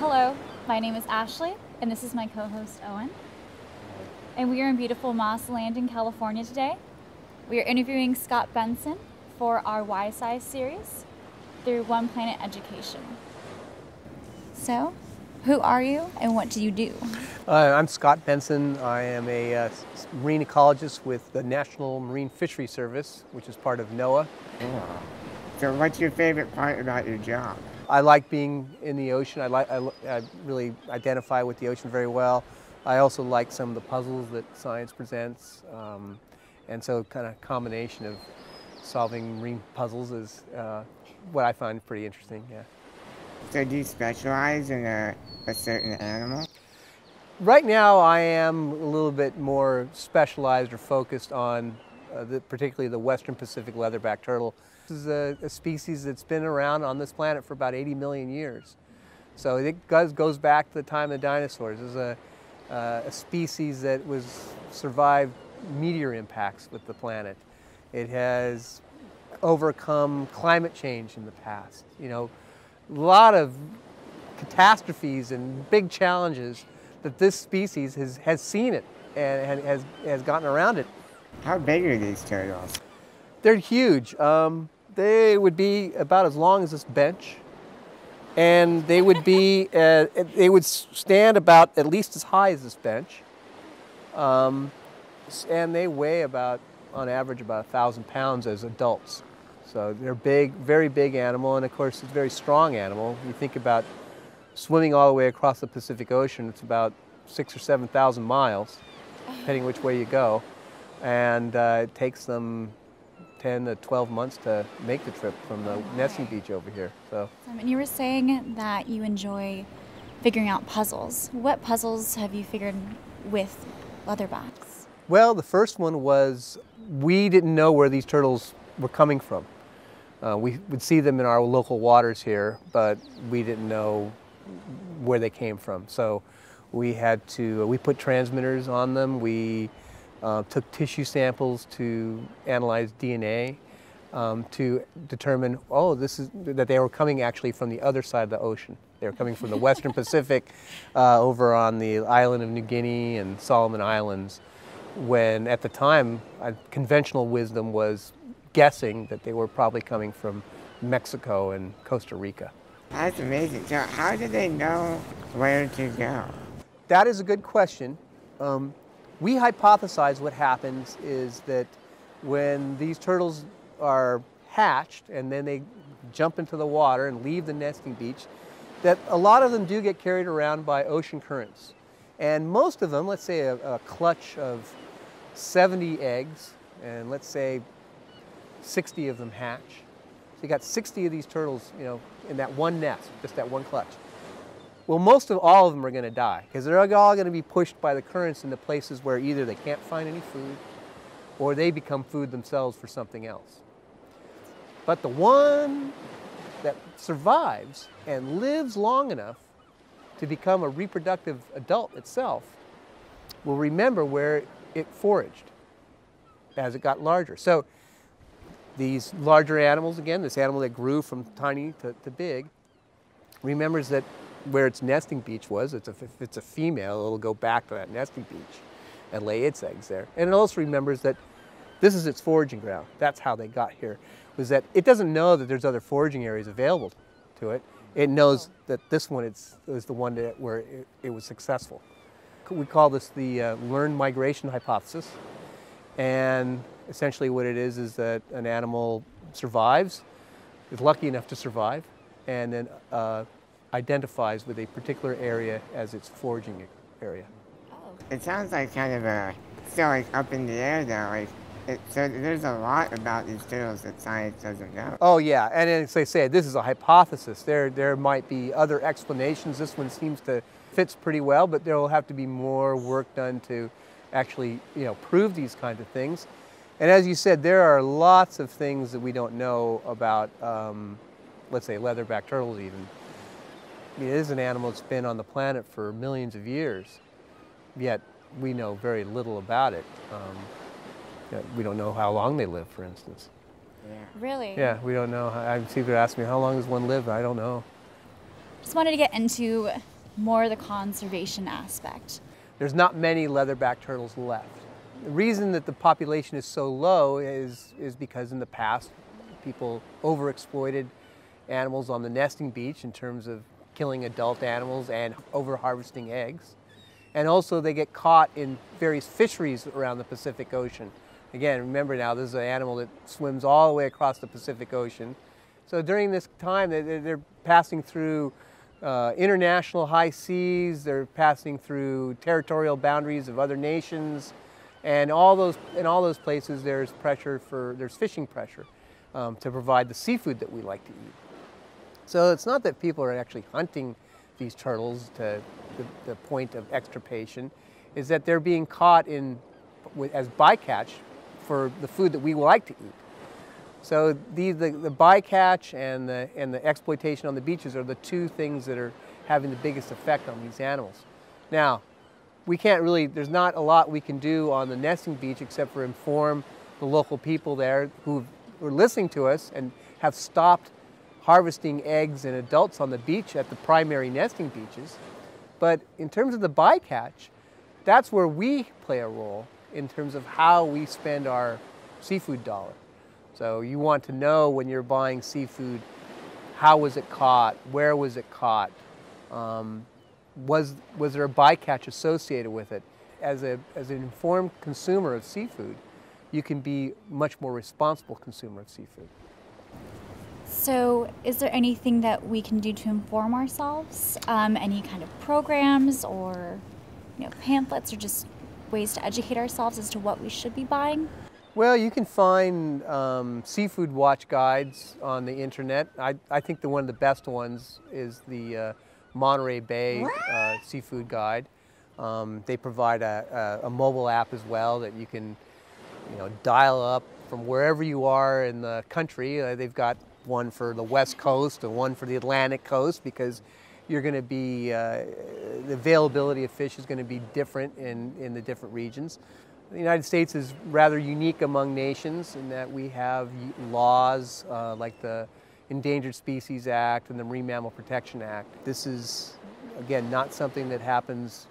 Hello, my name is Ashley, and this is my co-host Owen. And we are in beautiful Moss Landing, California today. We are interviewing Scott Benson for our Y-Size series through One Planet Education. So, who are you and what do you do? I'm Scott Benson. I am a marine ecologist with the National Marine Fisheries Service, which is part of NOAA. Oh. So what's your favorite part about your job? I like being in the ocean. I really identify with the ocean very well. I also like some of the puzzles that science presents. And so kind of combination of solving marine puzzles is what I find pretty interesting, yeah. So do you specialize in a certain animal? Right now I am a little bit more specialized or focused on particularly the Western Pacific leatherback turtle. This is a species that's been around on this planet for about 80 million years. So it goes back to the time of the dinosaurs. This is a species that survived meteor impacts with the planet. It has overcome climate change in the past. You know, a lot of catastrophes and big challenges that this species has seen it and has gotten around it. How big are these turtles? They're huge. They would be about as long as this bench, and they would be they would stand about at least as high as this bench, and they weigh about, on average, about 1,000 pounds as adults. So they're big, very big animal, and of course it's a very strong animal. You think about swimming all the way across the Pacific Ocean, it's about 6,000 or 7,000 miles, depending which way you go, and it takes them 10 to 12 months to make the trip from the nesting beach over here. So. And you were saying that you enjoy figuring out puzzles. What puzzles have you figured with leatherbacks? Well, the first one was we didn't know where these turtles were coming from. We would see them in our local waters here, but we didn't know where they came from. So we put transmitters on them. We took tissue samples to analyze DNA to determine, that they were coming actually from the other side of the ocean. They were coming from the Western Pacific over on the island of New Guinea and Solomon Islands, when at the time conventional wisdom was guessing that they were probably coming from Mexico and Costa Rica. That's amazing. So how do they know where to go? That is a good question. We hypothesize what happens is that when these turtles are hatched and then they jump into the water and leave the nesting beach, that a lot of them do get carried around by ocean currents. And most of them, let's say a clutch of 70 eggs, and let's say 60 of them hatch. So you got 60 of these turtles, you know, in that one nest, just that one clutch. Well, all of them are going to die because they're all going to be pushed by the currents into places where either they can't find any food or they become food themselves for something else. But the one that survives and lives long enough to become a reproductive adult itself will remember where it foraged as it got larger. So these larger animals, again, this animal that grew from tiny to big, remembers that where its nesting beach was. If it's a female, it'll go back to that nesting beach and lay its eggs there. And it also remembers that this is its foraging ground. That's how they got here, was that it doesn't know that there's other foraging areas available to it. It knows that this one is the one where it was successful. We call this the learned migration hypothesis. And essentially what it is that an animal survives, is lucky enough to survive, and then identifies with a particular area as its foraging area. Oh. It sounds like kind of still like up in the air though. So there's a lot about these turtles that science doesn't know. Oh yeah, and as they say, this is a hypothesis. There might be other explanations. This one seems to fits pretty well, but there will have to be more work done to actually, prove these kinds of things. And as you said, there are lots of things that we don't know about, let's say, leatherback turtles even. I mean, it is an animal that's been on the planet for millions of years, yet we know very little about it. We don't know how long they live, for instance. Yeah. Really? Yeah, we don't know. People ask me, how long does one live? I don't know. Just wanted to get into more the conservation aspect? There's not many leatherback turtles left. The reason that the population is so low is because in the past people overexploited animals on the nesting beach in terms of killing adult animals and over-harvesting eggs. And also they get caught in various fisheries around the Pacific Ocean. Again, remember now, this is an animal that swims all the way across the Pacific Ocean. So during this time, they're passing through international high seas, they're passing through territorial boundaries of other nations, and in all those places there's fishing pressure to provide the seafood that we like to eat. So it's not that people are actually hunting these turtles to the point of extirpation, is that they're being caught as bycatch for the food that we like to eat. So the bycatch and the exploitation on the beaches are the two things that are having the biggest effect on these animals. Now, there's not a lot we can do on the nesting beach except for inform the local people there who are listening to us and have stopped harvesting eggs and adults on the beach at the primary nesting beaches. But in terms of the bycatch, that's where we play a role in terms of how we spend our seafood dollar. So you want to know when you're buying seafood, how was it caught, where was it caught, was there a bycatch associated with it? As an informed consumer of seafood, you can be a much more responsible consumer of seafood. So is there anything that we can do to inform ourselves? Any kind of programs or pamphlets or just ways to educate ourselves as to what we should be buying? Well, you can find seafood watch guides on the internet. I think one of the best ones is the Monterey Bay Seafood Guide. They provide a mobile app as well that you can dial up from wherever you are in the country. They've got one for the West Coast and one for the Atlantic Coast, because you're going to be, the availability of fish is going to be different in the different regions. The United States is rather unique among nations in that we have laws like the Endangered Species Act and the Marine Mammal Protection Act. This is, again, not something that happens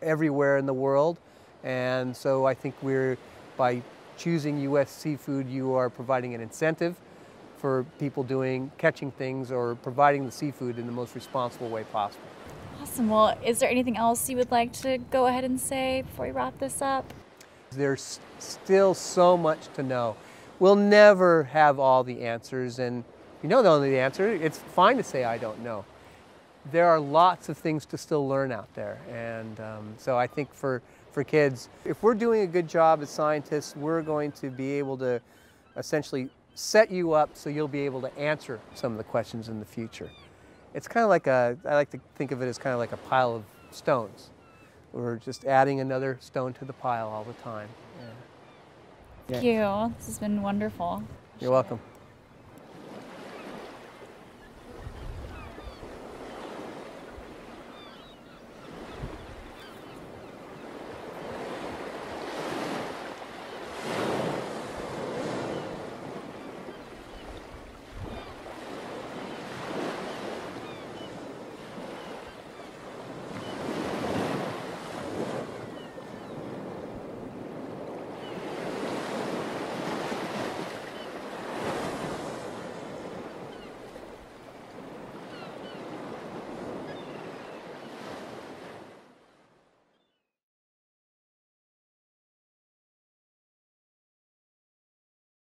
everywhere in the world, and so I think by choosing U.S. seafood, you are providing an incentive for people catching things or providing the seafood in the most responsible way possible. Awesome. Well, is there anything else you would like to go ahead and say before we wrap this up? There's still so much to know. We'll never have all the answers, and if you don't know the answer, it's fine to say I don't know. There are lots of things to still learn out there, and so I think for kids, if we're doing a good job as scientists, we're going to be able to essentially set you up so you'll be able to answer some of the questions in the future. It's kind of like I like to think of it as kind of like a pile of stones. We're just adding another stone to the pile all the time. Thank you. This has been wonderful. You're welcome.